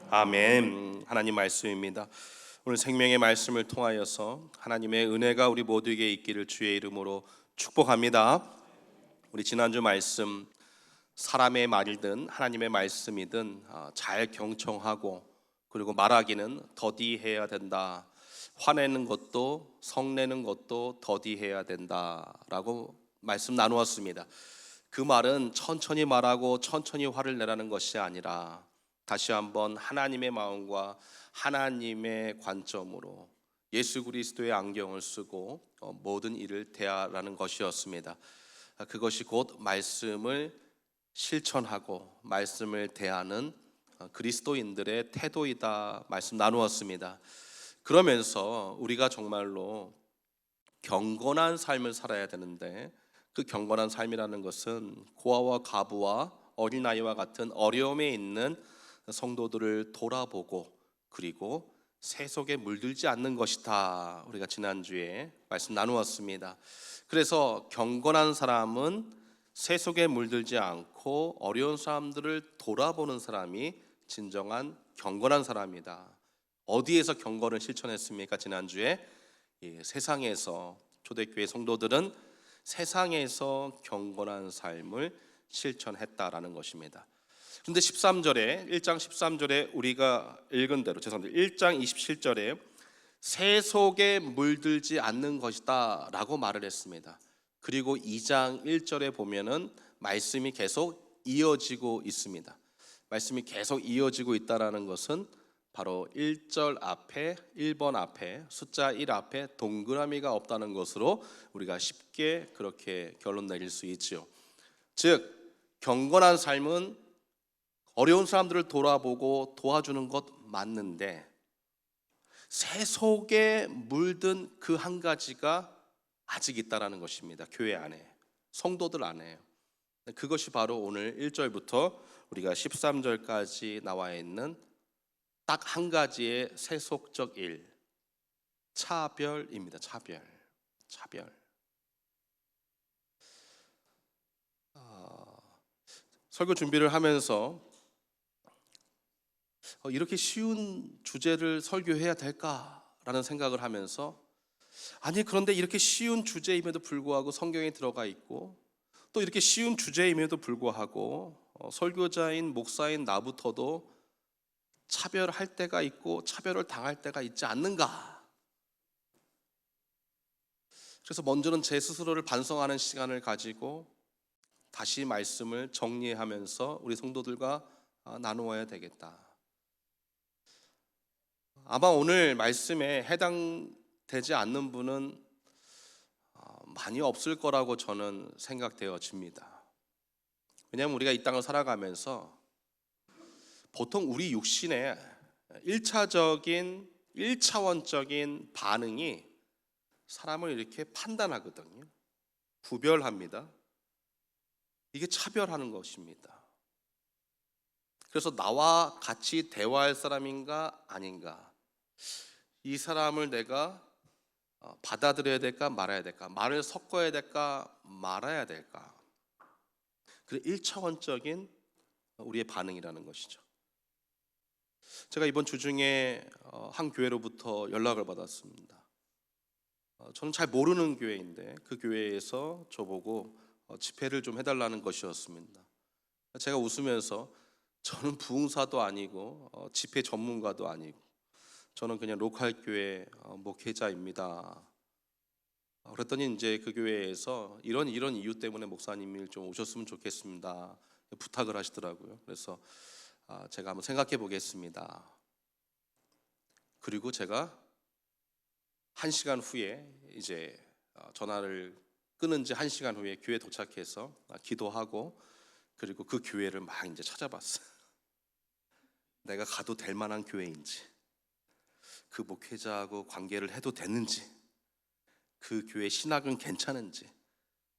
아멘. 하나님 말씀입니다. 오늘 생명의 말씀을 통하여서 하나님의 은혜가 우리 모두에게 있기를 주의 이름으로 축복합니다. 우리 지난주 말씀, 사람의 말이든 하나님의 말씀이든 잘 경청하고 그리고 말하기는 더디해야 된다. 화내는 것도 성내는 것도 더디해야 된다라고 말씀 나누었습니다. 그 말은 천천히 말하고 천천히 화를 내라는 것이 아니라 다시 한번 하나님의 마음과 하나님의 관점으로 예수 그리스도의 안경을 쓰고 모든 일을 대하라는 것이었습니다. 그것이 곧 말씀을 실천하고 말씀을 대하는 그리스도인들의 태도이다 말씀 나누었습니다. 그러면서 우리가 정말로 경건한 삶을 살아야 되는데 그 경건한 삶이라는 것은 고아와 과부와 어린아이와 같은 어려움에 있는 성도들을 돌아보고 그리고 세속에 물들지 않는 것이다. 우리가 지난주에 말씀 나누었습니다. 그래서 경건한 사람은 세속에 물들지 않고 어려운 사람들을 돌아보는 사람이 진정한 경건한 사람이다. 어디에서 경건을 실천했습니까? 지난주에 세상에서 초대교회 성도들은 세상에서 경건한 삶을 실천했다라는 것입니다. 그런데 13절에 1장 13절에 우리가 읽은 대로 1장 27절에 세속에 물들지 않는 것이다 라고 말을 했습니다. 그리고 2장 1절에 보면은 말씀이 계속 이어지고 있습니다. 말씀이 계속 이어지고 있다라는 것은 바로 1절 앞에 1번 앞에 숫자 1 앞에 동그라미가 없다는 것으로 우리가 쉽게 그렇게 결론 내릴 수 있지요. 즉 경건한 삶은 어려운 사람들을 돌아보고 도와주는 것 맞는데 세속에 물든 그 한 가지가 아직 있다라는 것입니다. 교회 안에, 성도들 안에. 그것이 바로 오늘 1절부터 우리가 13절까지 나와 있는 딱 한 가지의 세속적 일, 차별입니다. 차별. 설교 준비를 하면서 이렇게 쉬운 주제를 설교해야 될까라는 생각을 하면서 아니 그런데 이렇게 쉬운 주제임에도 불구하고 성경에 들어가 있고 또 이렇게 쉬운 주제임에도 불구하고 설교자인 목사인 나부터도 차별할 때가 있고 차별을 당할 때가 있지 않는가. 그래서 먼저는 제 스스로를 반성하는 시간을 가지고 다시 말씀을 정리하면서 우리 성도들과 나누어야 되겠다. 아마 오늘 말씀에 해당되지 않는 분은 많이 없을 거라고 저는 생각되어집니다. 왜냐하면 우리가 이 땅을 살아가면서 보통 우리 육신의 1차원적인 반응이 사람을 이렇게 판단하거든요. 구별합니다. 이게 차별하는 것입니다. 그래서 나와 같이 대화할 사람인가 아닌가, 이 사람을 내가 받아들여야 될까 말아야 될까, 말을 섞어야 될까 말아야 될까, 그 1차원적인 우리의 반응이라는 것이죠. 제가 이번 주 중에 한 교회로부터 연락을 받았습니다. 저는 잘 모르는 교회인데 그 교회에서 저보고 집회를 좀 해달라는 것이었습니다. 제가 웃으면서 저는 부흥사도 아니고 집회 전문가도 아니고 저는 그냥 로컬 교회 목회자입니다. 그랬더니 이제 그 교회에서 이런 이유 때문에 목사님이 좀 오셨으면 좋겠습니다 부탁을 하시더라고요. 그래서 제가 한번 생각해 보겠습니다. 그리고 제가 1시간 후에 이제 전화를 끊은 지 1시간 후에 교회 도착해서 기도하고 그리고 그 교회를 막 이제 찾아봤어요. 내가 가도 될 만한 교회인지, 그 목회자하고 관계를 해도 되는지, 그 교회 신학은 괜찮은지,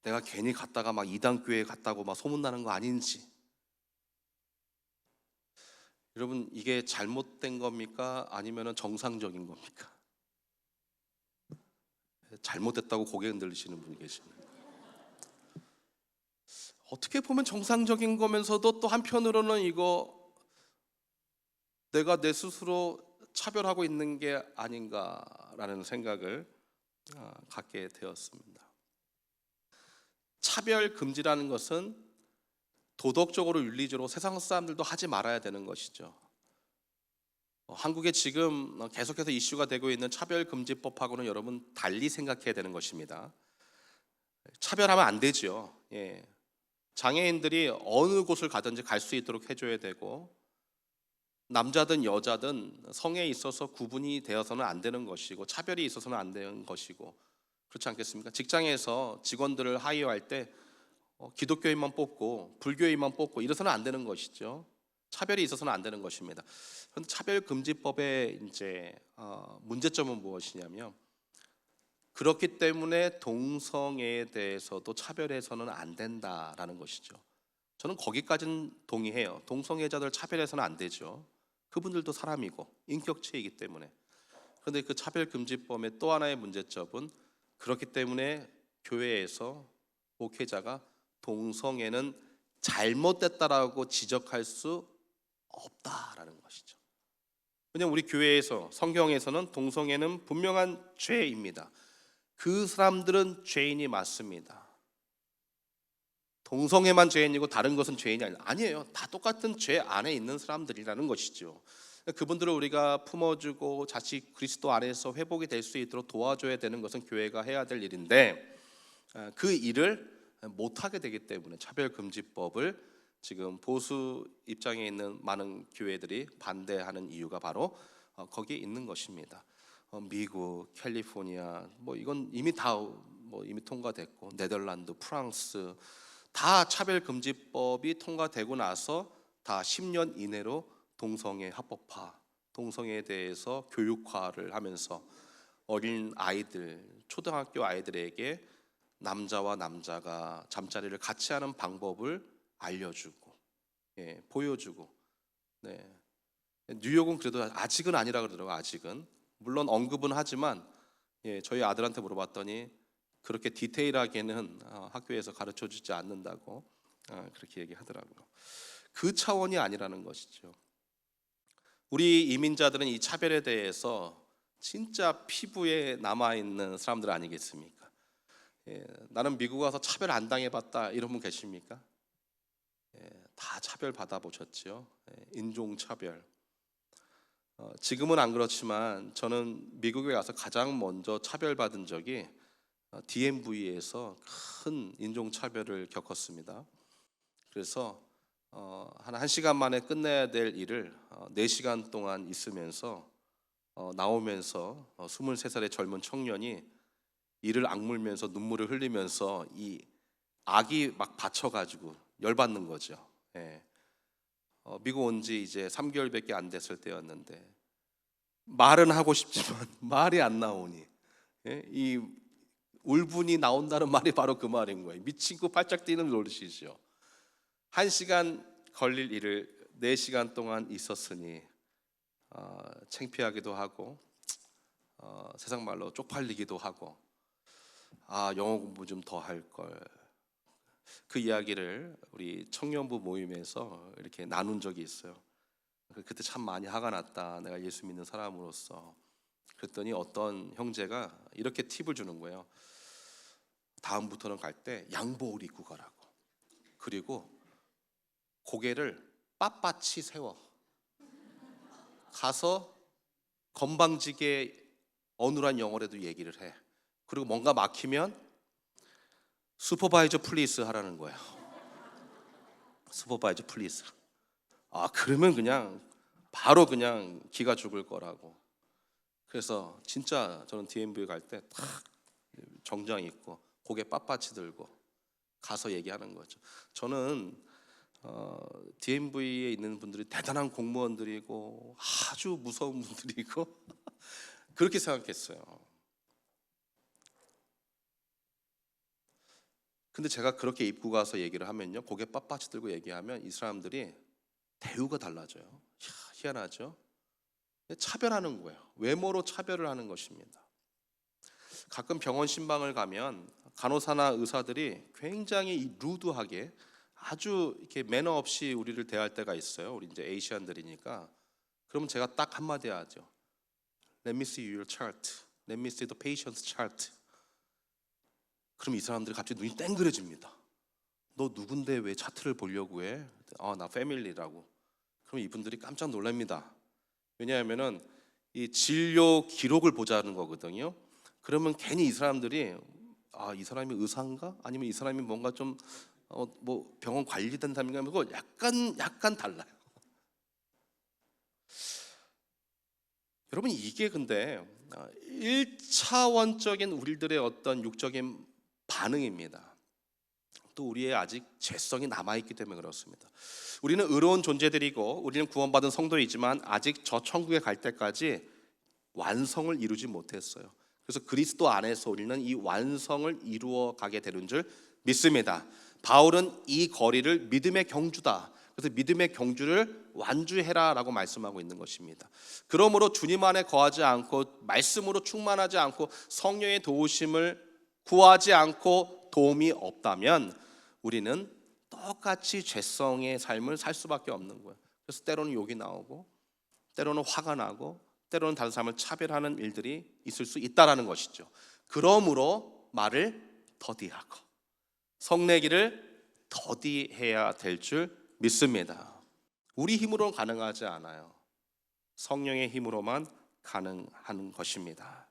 내가 괜히 갔다가 막 이단 교회 갔다고 막 소문나는 거 아닌지. 여러분 이게 잘못된 겁니까? 아니면 정상적인 겁니까? 잘못됐다고 고개 흔들리시는 분이 계시네요. 어떻게 보면 정상적인 거면서도 또 한편으로는 이거 내가 내 스스로 차별하고 있는 게 아닌가라는 생각을 갖게 되었습니다. 차별 금지라는 것은 도덕적으로 윤리적으로 세상 사람들도 하지 말아야 되는 것이죠. 한국에 지금 계속해서 이슈가 되고 있는 차별금지법하고는 여러분 달리 생각해야 되는 것입니다. 차별하면 안 되죠. 예. 장애인들이 어느 곳을 가든지 갈 수 있도록 해줘야 되고, 남자든 여자든 성에 있어서 구분이 되어서는 안 되는 것이고, 차별이 있어서는 안 되는 것이고, 그렇지 않겠습니까? 직장에서 직원들을 하이어할 때 기독교인만 뽑고 불교인만 뽑고 이래서는 안 되는 것이죠. 차별이 있어서는 안 되는 것입니다. 그런데 차별금지법의 이제 문제점은 무엇이냐면, 그렇기 때문에 동성애에 대해서도 차별해서는 안 된다라는 것이죠. 저는 거기까지는 동의해요. 동성애자들 차별해서는 안 되죠. 그분들도 사람이고 인격체이기 때문에. 그런데 그 차별금지법의 또 하나의 문제점은, 그렇기 때문에 교회에서 목회자가 동성애는 잘못됐다라고 지적할 수 없다라는 것이죠. 왜냐하면 우리 교회에서, 성경에서는 동성애는 분명한 죄입니다. 그 사람들은 죄인이 맞습니다. 동성애만 죄인이고 다른 것은 죄인이 아니에요. 다 똑같은 죄 안에 있는 사람들이라는 것이죠. 그분들을 우리가 품어주고 자칫 그리스도 안에서 회복이 될 수 있도록 도와줘야 되는 것은 교회가 해야 될 일인데, 그 일을 못하게 되기 때문에 차별금지법을 지금 보수 입장에 있는 많은 교회들이 반대하는 이유가 바로 거기에 있는 것입니다. 미국, 캘리포니아, 이건 이미 이미 통과됐고, 네덜란드, 프랑스 다 차별금지법이 통과되고 나서 다 10년 이내로 동성애 합법화, 동성애에 대해서 교육화를 하면서 어린 아이들, 초등학교 아이들에게 남자와 남자가 잠자리를 같이 하는 방법을 알려주고, 보여주고. 네. 뉴욕은 그래도 아직은 아니라 그러더라고요. 아직은. 물론 언급은 하지만, 저희 아들한테 물어봤더니 그렇게 디테일하게는 학교에서 가르쳐주지 않는다고 그렇게 얘기하더라고요. 그 차원이 아니라는 것이죠. 우리 이민자들은 이 차별에 대해서 진짜 피부에 남아있는 사람들 아니겠습니까? 나는 미국 와서 차별 안 당해봤다 이런 분 계십니까? 다 차별 받아보셨죠. 인종차별. 지금은 안 그렇지만 저는 미국에 가서 가장 먼저 차별받은 적이 DMV에서 큰 인종차별을 겪었습니다. 그래서 한 1시간 만에 끝내야 될 일을 4시간 동안 있으면서 나오면서 23살의 젊은 청년이 이를 악물면서 눈물을 흘리면서 이 악이 막 받쳐가지고 열받는 거죠. 미국 온 지 이제 3개월밖에 안 됐을 때였는데, 말은 하고 싶지만 말이 안 나오니, 이 울분이 나온다는 말이 바로 그 말인 거예요. 미치고 팔짝 뛰는 노릇이죠. 1시간 걸릴 일을 4시간 동안 있었으니 창피하기도 하고, 세상 말로 쪽팔리기도 하고, 영어 공부 좀 더 할 걸. 그 이야기를 우리 청년부 모임에서 이렇게 나눈 적이 있어요. 그때 참 많이 화가 났다, 내가 예수 믿는 사람으로서. 그랬더니 어떤 형제가 이렇게 팁을 주는 거예요. 다음부터는 갈 때 양복을 입고 가라고. 그리고 고개를 빳빳이 세워 가서 건방지게 어눌한 영어로도 얘기를 해. 그리고 뭔가 막히면 슈퍼바이저 플리즈 하라는 거예요. 슈퍼바이저 플리즈. 그러면 그냥 바로 그냥 기가 죽을 거라고. 그래서 진짜 저는 DMV 갈 때 딱 정장 입고 고개 빳빳이 들고 가서 얘기하는 거죠. 저는 DMV에 있는 분들이 대단한 공무원들이고 아주 무서운 분들이고 그렇게 생각했어요. 근데 제가 그렇게 입고 가서 얘기를 하면요, 고개 빳빳이 들고 얘기하면 이 사람들이 대우가 달라져요. 희한하죠? 차별하는 거예요. 외모로 차별을 하는 것입니다. 가끔 병원 신방을 가면 간호사나 의사들이 굉장히 루드하게 아주 이렇게 매너 없이 우리를 대할 때가 있어요. 우리 이제 에이시안들이니까 그러면 제가 딱 한마디 하죠. Let me see your chart. Let me see the patient's chart. 그럼 이 사람들이 갑자기 눈이 땡그레집니다. 너 누군데 왜 차트를 보려고 해? 나 패밀리라고. 그럼 이분들이 깜짝 놀랍니다. 왜냐하면은 이 진료 기록을 보자는 거거든요. 그러면 괜히 이 사람들이 이 사람이 의사인가? 아니면 이 사람이 뭔가 좀 뭐 병원 관리된 사람인가? 하고 약간 달라요. 여러분 이게 근데 1차원적인 우리들의 어떤 육적인 반응입니다. 또 우리의 아직 죄성이 남아있기 때문에 그렇습니다. 우리는 의로운 존재들이고 우리는 구원받은 성도이지만 아직 저 천국에 갈 때까지 완성을 이루지 못했어요. 그래서 그리스도 안에서 우리는 이 완성을 이루어 가게 되는 줄 믿습니다. 바울은 이 거리를 믿음의 경주다. 그래서 믿음의 경주를 완주해라 라고 말씀하고 있는 것입니다. 그러므로 주님 안에 거하지 않고 말씀으로 충만하지 않고 성령의 도우심을 구하지 않고 도움이 없다면 우리는 똑같이 죄성의 삶을 살 수밖에 없는 거예요. 그래서 때로는 욕이 나오고 때로는 화가 나고 때로는 다른 사람을 차별하는 일들이 있을 수 있다는 것이죠. 그러므로 말을 더디하고 성내기를 더디해야 될 줄 믿습니다. 우리 힘으로는 가능하지 않아요. 성령의 힘으로만 가능한 것입니다.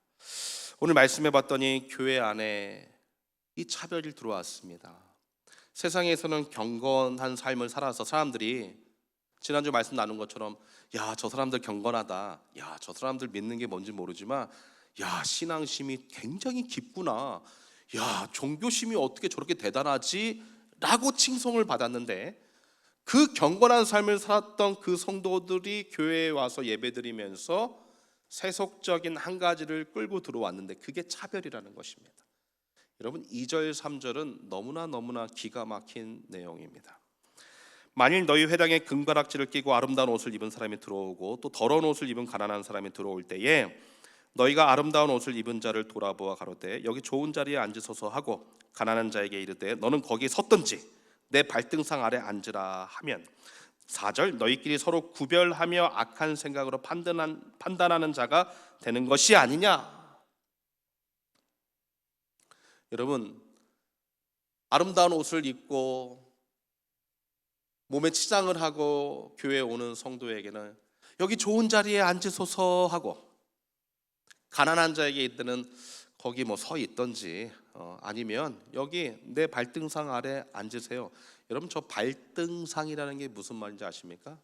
오늘 말씀해 봤더니 교회 안에 이 차별이 들어왔습니다. 세상에서는 경건한 삶을 살아서 사람들이 지난주 말씀 나눈 것처럼 야, 저 사람들 경건하다. 야, 저 사람들 믿는 게 뭔지 모르지만 야, 신앙심이 굉장히 깊구나. 야, 종교심이 어떻게 저렇게 대단하지? 라고 칭송을 받았는데 그 경건한 삶을 살았던 그 성도들이 교회에 와서 예배드리면서 세속적인 한 가지를 끌고 들어왔는데 그게 차별이라는 것입니다. 여러분 2절 3절은 너무나 기가 막힌 내용입니다. 만일 너희 회당에 금가락지를 끼고 아름다운 옷을 입은 사람이 들어오고 또 더러운 옷을 입은 가난한 사람이 들어올 때에 너희가 아름다운 옷을 입은 자를 돌아보아 가로되 여기 좋은 자리에 앉으소서 하고 가난한 자에게 이르되 너는 거기에 섰든지 내 발등상 아래 앉으라 하면 4절 너희끼리 서로 구별하며 악한 생각으로 판단하는 자가 되는 것이 아니냐. 여러분 아름다운 옷을 입고 몸에 치장을 하고 교회에 오는 성도에게는 여기 좋은 자리에 앉으소서 하고 가난한 자에게 이때는 거기 뭐 서 있던지 아니면 여기 내 발등상 아래 앉으세요. 여러분 저 발등상이라는 게 무슨 말인지 아십니까?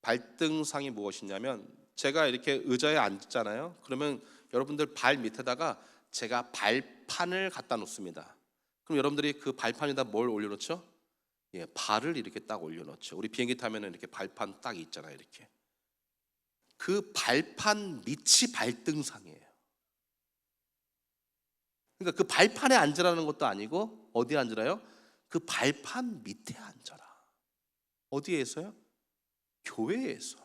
발등상이 무엇이냐면 제가 이렇게 의자에 앉잖아요. 그러면 여러분들 발 밑에다가 제가 발판을 갖다 놓습니다. 그럼 여러분들이 그 발판에다 뭘 올려놓죠? 발을 이렇게 딱 올려놓죠. 우리 비행기 타면 이렇게 발판 딱 있잖아요. 이렇게 그 발판 밑이 발등상이에요. 그러니까 그 발판에 앉으라는 것도 아니고 어디에 앉으라요? 그 발판 밑에 앉아라. 어디에서요? 교회에서.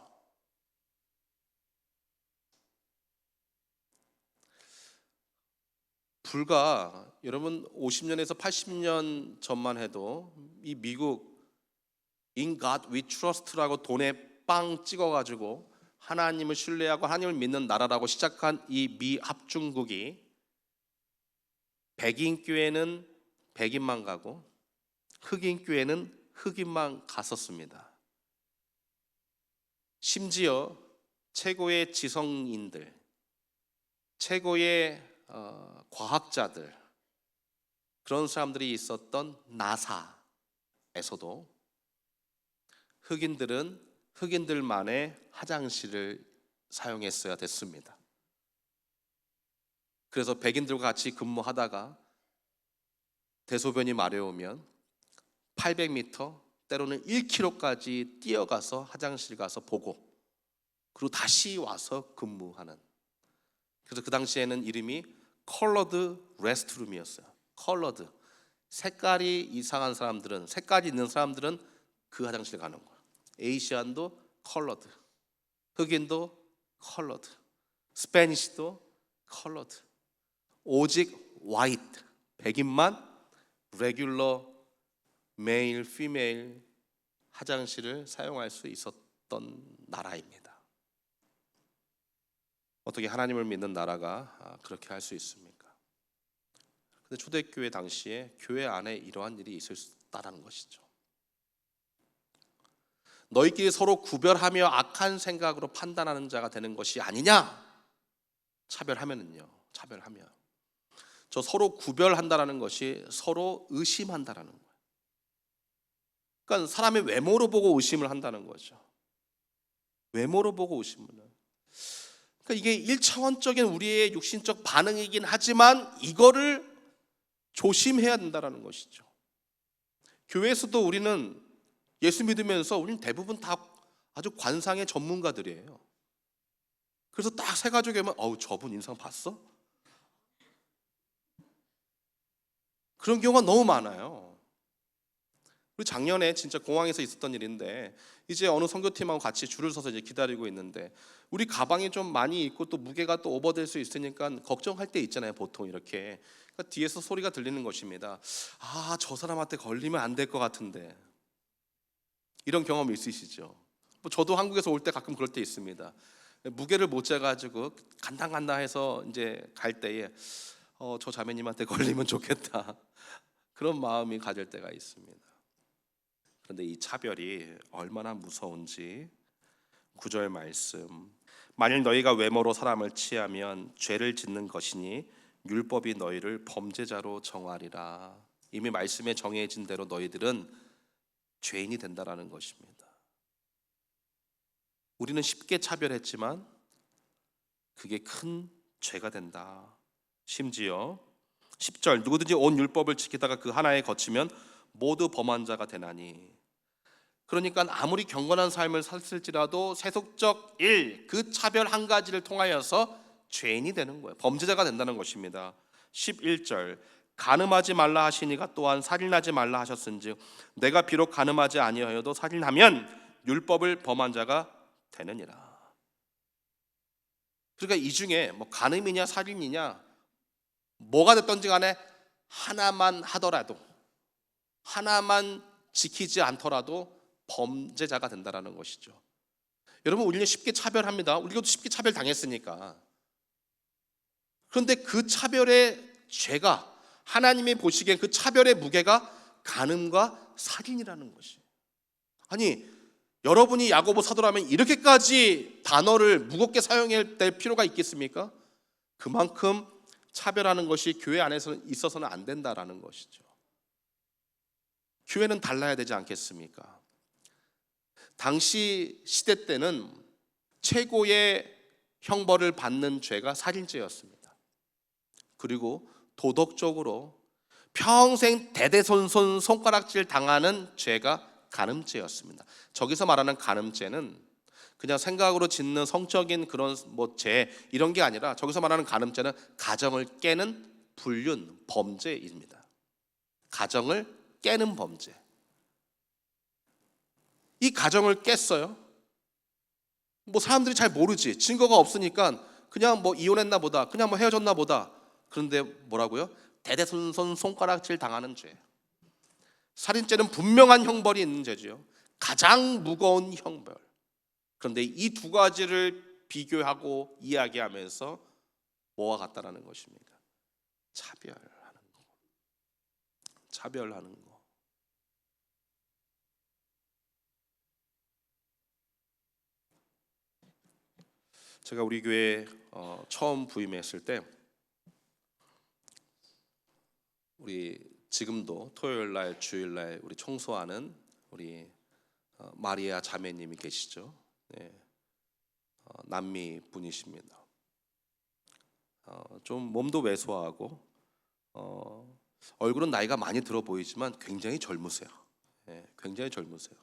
불과 여러분 50년에서 80년 전만 해도 이 미국 In God We Trust라고 돈에 빵 찍어가지고 하나님을 신뢰하고 하나님을 믿는 나라라고 시작한 이 미 합중국이 백인 교회는 백인만 가고 흑인 교회는 흑인만 갔었습니다. 심지어 최고의 지성인들, 최고의 과학자들 그런 사람들이 있었던 나사에서도 흑인들은 흑인들만의 화장실을 사용했어야 됐습니다. 그래서 백인들과 같이 근무하다가 대소변이 마려우면 800m 때로는 1km까지 뛰어가서 화장실 가서 보고 그리고 다시 와서 근무하는. 그래서 그 당시에는 이름이 컬러드 레스트룸이었어요. 컬러드, 색깔이 이상한 사람들은, 색깔이 있는 사람들은 그 화장실 가는 거예요. 에이시안도 컬러드, 흑인도 컬러드, 스페니시도 컬러드. 오직 화이트, 백인만 레귤러 메일, 피메일 화장실을 사용할 수 있었던 나라입니다. 어떻게 하나님을 믿는 나라가 그렇게 할 수 있습니까? 근데 초대교회 당시에 교회 안에 이러한 일이 있었다라는 것이죠. 너희끼리 서로 구별하며 악한 생각으로 판단하는 자가 되는 것이 아니냐? 차별하면은요. 차별하면 저 서로 구별한다라는 것이 서로 의심한다라는 거예요. 그러니까 사람의 외모로 보고 의심을 한다는 거죠. 외모로 보고 의심을. 그러니까 이게 1차원적인 우리의 육신적 반응이긴 하지만 이거를 조심해야 된다는 것이죠. 교회에서도 우리는 예수 믿으면서 우리는 대부분 다 아주 관상의 전문가들이에요. 그래서 딱 세 가족이 오면 저분 인상 봤어? 그런 경우가 너무 많아요. 우리 작년에 진짜 공항에서 있었던 일인데 이제 어느 선교팀하고 같이 줄을 서서 이제 기다리고 있는데 우리 가방이 좀 많이 있고 또 무게가 또 오버될 수 있으니까 걱정할 때 있잖아요. 보통 이렇게 그러니까 뒤에서 소리가 들리는 것입니다. 저 사람한테 걸리면 안 될 것 같은데. 이런 경험 있으시죠? 저도 한국에서 올 때 가끔 그럴 때 있습니다. 무게를 못 재가지고 간당간당해서 이제 갈 때에 저 자매님한테 걸리면 좋겠다 그런 마음이 가질 때가 있습니다. 그런데 이 차별이 얼마나 무서운지 9절 말씀, 만일 너희가 외모로 사람을 취하면 죄를 짓는 것이니 율법이 너희를 범죄자로 정하리라. 이미 말씀에 정해진 대로 너희들은 죄인이 된다라는 것입니다. 우리는 쉽게 차별했지만 그게 큰 죄가 된다. 심지어 10절 누구든지 온 율법을 지키다가 그 하나에 거치면 모두 범한 자가 되나니. 그러니까 아무리 경건한 삶을 살을지라도 세속적 일, 그 차별 한 가지를 통하여서 죄인이 되는 거예요. 범죄자가 된다는 것입니다. 11절 간음하지 말라 하시니가 또한 살인하지 말라 하셨은즉 내가 비록 간음하지 아니하여도 살인하면 율법을 범한 자가 되느니라. 그러니까 이 중에 뭐 간음이냐 살인이냐 뭐가 됐든지 간에 하나만 하더라도, 하나만 지키지 않더라도 범죄자가 된다는 것이죠. 여러분, 우리는 쉽게 차별합니다. 우리도 쉽게 차별 당했으니까. 그런데 그 차별의 죄가, 하나님이 보시기엔 그 차별의 무게가 간음과 살인이라는 것이. 아니, 여러분이 야고보 사도라면 이렇게까지 단어를 무겁게 사용해야 될 필요가 있겠습니까? 그만큼 차별하는 것이 교회 안에서 있어서는 안 된다라는 것이죠. 교회는 달라야 되지 않겠습니까? 당시 시대 때는 최고의 형벌을 받는 죄가 살인죄였습니다. 그리고 도덕적으로 평생 대대손손 손가락질 당하는 죄가 간음죄였습니다. 저기서 말하는 간음죄는 그냥 생각으로 짓는 성적인 그런 죄 이런 게 아니라 저기서 말하는 간음죄는 가정을 깨는 불륜 범죄입니다. 가정을 깨는 범죄. 이 가정을 깼어요. 사람들이 잘 모르지. 증거가 없으니까 그냥 이혼했나 보다. 그냥 헤어졌나 보다. 그런데 뭐라고요? 대대손손 손가락질 당하는 죄. 살인죄는 분명한 형벌이 있는 죄죠. 가장 무거운 형벌. 그런데 이 두 가지를 비교하고 이야기하면서 뭐와 같다라는 것입니까? 차별하는 거. 차별하는 거. 제가 우리 교회에 처음 부임했을 때 우리 지금도 토요일날 주일날 우리 청소하는 우리 마리아 자매님이 계시죠. 네. 남미 분이십니다. 좀 몸도 왜소하고 얼굴은 나이가 많이 들어 보이지만 굉장히 젊으세요. 네, 굉장히 젊으세요.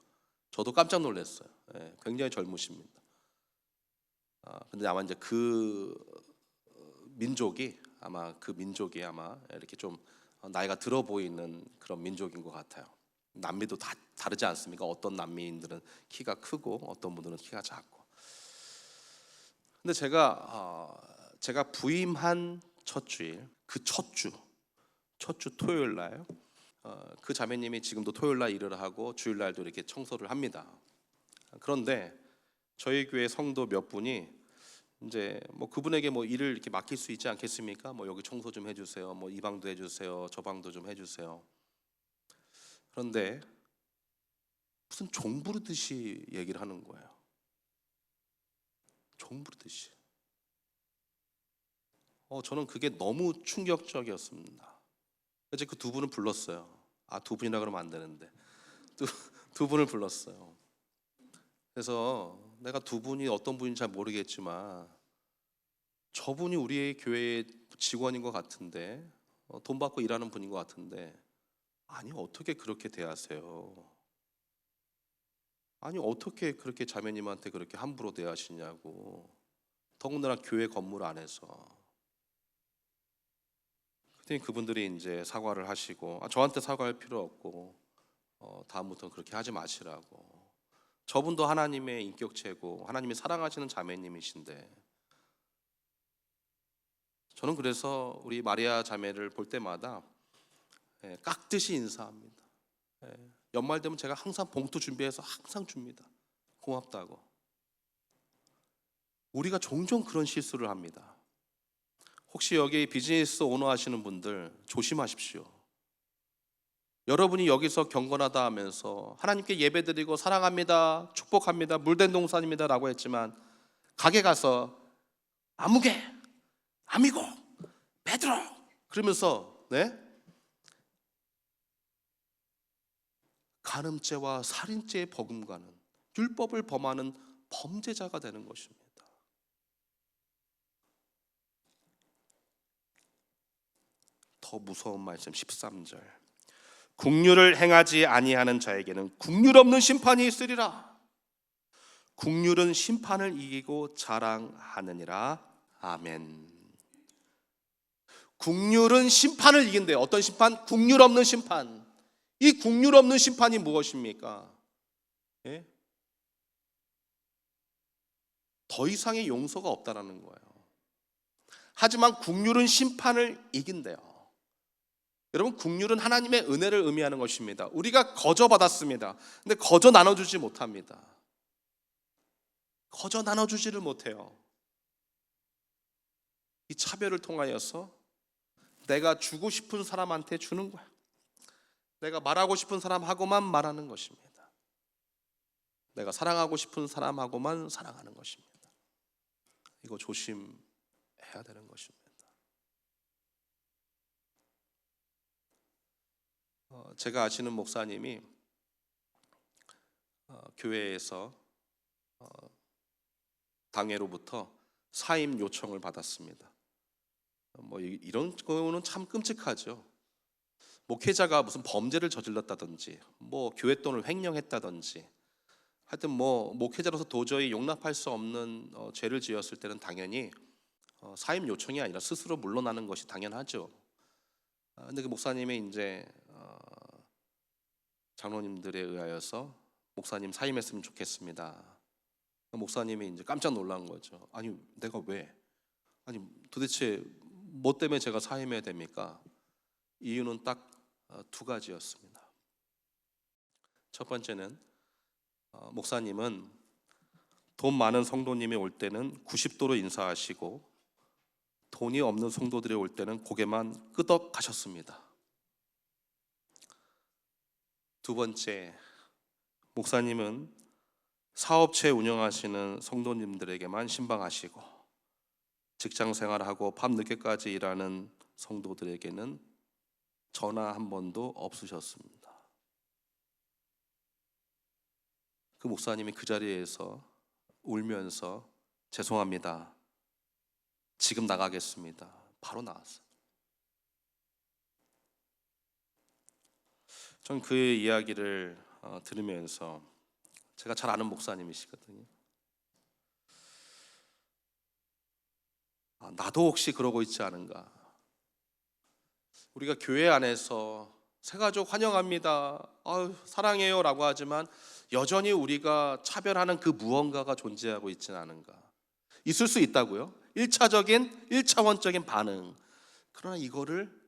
저도 깜짝 놀랐어요. 네, 굉장히 젊으십니다. 근데 아마 이제 그 민족이 아마 이렇게 좀 나이가 들어 보이는 그런 민족인 것 같아요. 남미도 다 다르지 않습니까? 어떤 남미인들은 키가 크고 어떤 분들은 키가 작고. 근데 제가 부임한 첫 주일, 그 첫 주 토요일 날, 그 자매님이 지금도 토요일 날 일을 하고 주일 날도 이렇게 청소를 합니다. 그런데 저희 교회 성도 몇 분이 이제 뭐 그분에게 뭐 일을 이렇게 맡길 수 있지 않겠습니까? 뭐 여기 청소 좀 해주세요. 뭐 이 방도 해주세요. 저 방도 좀 해주세요. 그런데 무슨 종 부르듯이 얘기를 하는 거예요. 종 부르듯이. 저는 그게 너무 충격적이었습니다. 이제 그 두 분을 불렀어요. 두 분이라 그러면 안 되는데 두 분을 불렀어요. 그래서 내가 두 분이 어떤 분인지 잘 모르겠지만 저분이 우리의 교회의 직원인 것 같은데 돈 받고 일하는 분인 것 같은데 아니 어떻게 그렇게 대하세요? 아니 어떻게 그렇게 자매님한테 그렇게 함부로 대하시냐고. 더군다나 교회 건물 안에서. 그랬더니 그분들이 이제 사과를 하시고 저한테 사과할 필요 없고 다음부터는 그렇게 하지 마시라고. 저분도 하나님의 인격체고 하나님이 사랑하시는 자매님이신데 저는 그래서 우리 마리아 자매를 볼 때마다 깍듯이 인사합니다. 연말 되면 제가 항상 봉투 준비해서 항상 줍니다. 고맙다고. 우리가 종종 그런 실수를 합니다. 혹시 여기 비즈니스 오너 하시는 분들 조심하십시오. 여러분이 여기서 경건하다 하면서 하나님께 예배드리고 사랑합니다, 축복합니다, 물된 동산입니다 라고 했지만 가게 가서 아무개, 아미고, 베드로 그러면서 간음죄와 살인죄에 버금가는 율법을 범하는 범죄자가 되는 것입니다. 더 무서운 말씀 13절. 국률을 행하지 아니하는 자에게는 국률 없는 심판이 있으리라. 국률은 심판을 이기고 자랑하느니라. 아멘. 국률은 심판을 이긴대요. 어떤 심판? 국률 없는 심판. 이 국률 없는 심판이 무엇입니까? 더 이상의 용서가 없다라는 거예요. 하지만 국률은 심판을 이긴대요. 여러분, 국률은 하나님의 은혜를 의미하는 것입니다. 우리가 거저 받았습니다. 근데 거저 나눠주지 못합니다. 거저 나눠주지를 못해요. 이 차별을 통하여서 내가 주고 싶은 사람한테 주는 거야. 내가 말하고 싶은 사람하고만 말하는 것입니다. 내가 사랑하고 싶은 사람하고만 사랑하는 것입니다. 이거 조심해야 되는 것입니다. 제가 아시는 목사님이 교회에서 당회로부터 사임 요청을 받았습니다. 뭐 이런 거는 참 끔찍하죠. 목회자가 무슨 범죄를 저질렀다든지 뭐 교회 돈을 횡령했다든지 하여튼 뭐 목회자로서 도저히 용납할 수 없는 죄를 지었을 때는 당연히 사임 요청이 아니라 스스로 물러나는 것이 당연하죠. 근데 그 목사님이 이제 장로님들에 의하여서 목사님 사임했으면 좋겠습니다. 목사님이 이제 깜짝 놀란 거죠. 아니 내가 왜? 아니 도대체 뭐 때문에 제가 사임해야 됩니까? 이유는 딱 두 가지였습니다. 첫 번째는 목사님은 돈 많은 성도님이 올 때는 90도로 인사하시고 돈이 없는 성도들이 올 때는 고개만 끄덕하셨습니다. 두 번째, 목사님은 사업체 운영하시는 성도님들에게만 신방하시고 직장 생활하고 밤늦게까지 일하는 성도들에게는 전화 한 번도 없으셨습니다. 그 목사님이 그 자리에서 울면서 죄송합니다. 지금 나가겠습니다. 바로 나왔어요. 전 그의 이야기를 들으면서 제가 잘 아는 목사님이시거든요. 나도 혹시 그러고 있지 않은가. 우리가 교회 안에서 새가족 환영합니다. 사랑해요 라고 하지만 여전히 우리가 차별하는 그 무언가가 존재하고 있지는 않은가. 있을 수 있다고요. 1차원적인 반응. 그러나 이거를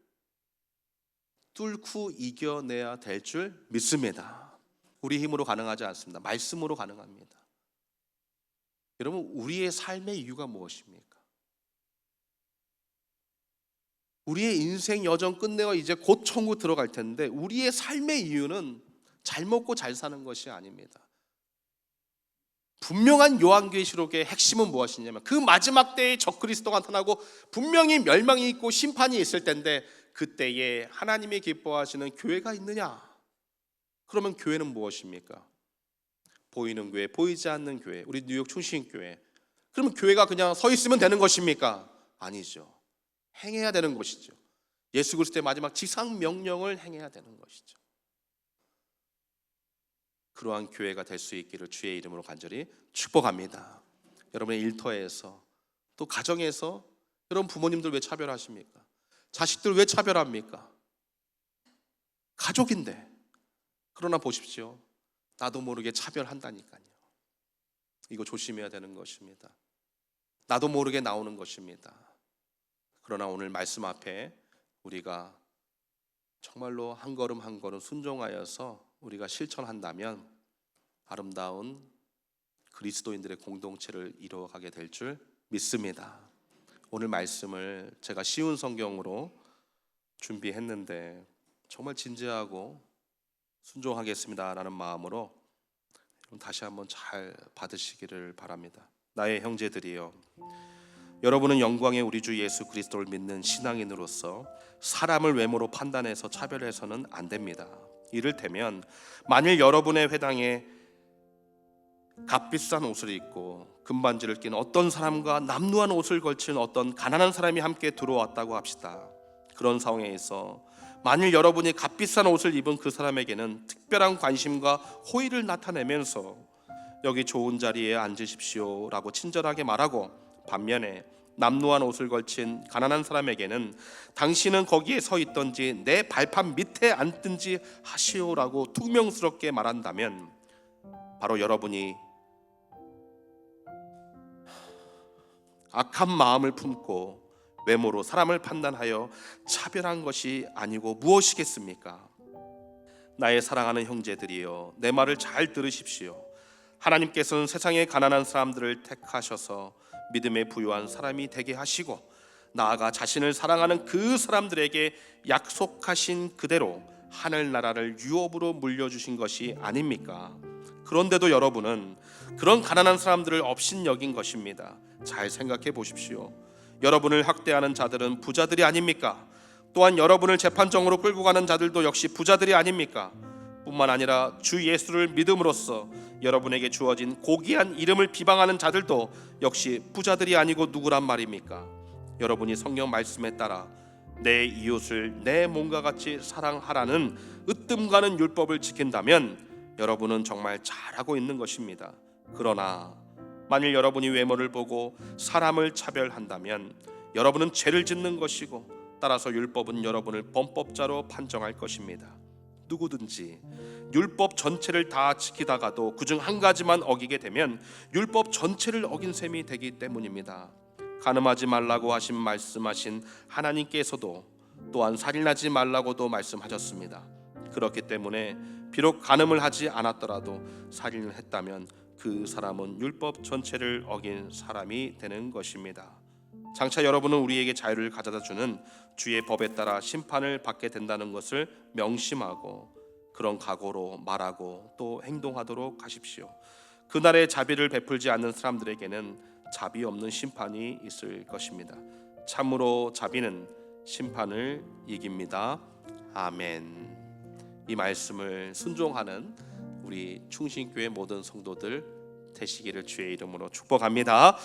뚫고 이겨내야 될 줄 믿습니다. 우리 힘으로 가능하지 않습니다. 말씀으로 가능합니다. 여러분, 우리의 삶의 이유가 무엇입니까? 우리의 인생 여정 끝내고 이제 곧 천국 들어갈 텐데 우리의 삶의 이유는 잘 먹고 잘 사는 것이 아닙니다. 분명한 요한계시록의 핵심은 무엇이냐면 그 마지막 때에 적그리스도가 나타나고 분명히 멸망이 있고 심판이 있을 텐데 그때에 하나님이 기뻐하시는 교회가 있느냐? 그러면 교회는 무엇입니까? 보이는 교회, 보이지 않는 교회, 우리 뉴욕 충신교회. 그러면 교회가 그냥 서 있으면 되는 것입니까? 아니죠. 행해야 되는 것이죠. 예수 그리스도의 마지막 지상 명령을 행해야 되는 것이죠. 그러한 교회가 될 수 있기를 주의 이름으로 간절히 축복합니다. 여러분의 일터에서 또 가정에서 여러분 부모님들 왜 차별하십니까? 자식들 왜 차별합니까? 가족인데. 그러나 보십시오. 나도 모르게 차별한다니까요. 이거 조심해야 되는 것입니다. 나도 모르게 나오는 것입니다. 그러나 오늘 말씀 앞에 우리가 정말로 한 걸음 한 걸음 순종하여서 우리가 실천한다면 아름다운 그리스도인들의 공동체를 이루어가게 될 줄 믿습니다. 오늘 말씀을 제가 쉬운 성경으로 준비했는데 정말 진지하고 순종하겠습니다라는 마음으로 다시 한번 잘 받으시기를 바랍니다. 나의 형제들이여, 여러분은 영광의 우리 주 예수 그리스도를 믿는 신앙인으로서 사람을 외모로 판단해서 차별해서는 안 됩니다. 이를테면 만일 여러분의 회당에 값비싼 옷을 입고 금반지를 낀 어떤 사람과 남루한 옷을 걸친 어떤 가난한 사람이 함께 들어왔다고 합시다. 그런 상황에서 만일 여러분이 값비싼 옷을 입은 그 사람에게는 특별한 관심과 호의를 나타내면서 여기 좋은 자리에 앉으십시오 라고 친절하게 말하고, 반면에 남루한 옷을 걸친 가난한 사람에게는 당신은 거기에 서 있던지 내 발판 밑에 앉든지 하시오라고 퉁명스럽게 말한다면 바로 여러분이 악한 마음을 품고 외모로 사람을 판단하여 차별한 것이 아니고 무엇이겠습니까? 나의 사랑하는 형제들이여, 내 말을 잘 들으십시오. 하나님께서는 세상의 가난한 사람들을 택하셔서 믿음에 부유한 사람이 되게 하시고 나아가 자신을 사랑하는 그 사람들에게 약속하신 그대로 하늘나라를 유업으로 물려주신 것이 아닙니까? 그런데도 여러분은 그런 가난한 사람들을 업신여긴 것입니다. 잘 생각해 보십시오. 여러분을 학대하는 자들은 부자들이 아닙니까? 또한 여러분을 재판정으로 끌고 가는 자들도 역시 부자들이 아닙니까? 뿐만 아니라 주 예수를 믿음으로써 여러분에게 주어진 고귀한 이름을 비방하는 자들도 역시 부자들이 아니고 누구란 말입니까? 여러분이 성경 말씀에 따라 내 이웃을 내 몸과 같이 사랑하라는 으뜸가는 율법을 지킨다면 여러분은 정말 잘하고 있는 것입니다. 그러나 만일 여러분이 외모를 보고 사람을 차별한다면 여러분은 죄를 짓는 것이고 따라서 율법은 여러분을 범법자로 판정할 것입니다. 누구든지 율법 전체를 다 지키다가도 그중 한 가지만 어기게 되면 율법 전체를 어긴 셈이 되기 때문입니다. 간음하지 말라고 말씀하신 하나님께서도 또한 살인하지 말라고도 말씀하셨습니다. 그렇기 때문에 비록 간음을 하지 않았더라도 살인을 했다면 그 사람은 율법 전체를 어긴 사람이 되는 것입니다. 장차 여러분은 우리에게 자유를 가져다 주는 주의 법에 따라 심판을 받게 된다는 것을 명심하고 그런 각오로 말하고 또 행동하도록 하십시오. 그날의 자비를 베풀지 않는 사람들에게는 자비 없는 심판이 있을 것입니다. 참으로 자비는 심판을 이깁니다. 아멘. 이 말씀을 순종하는 우리 충신교회 모든 성도들 되시기를 주의 이름으로 축복합니다.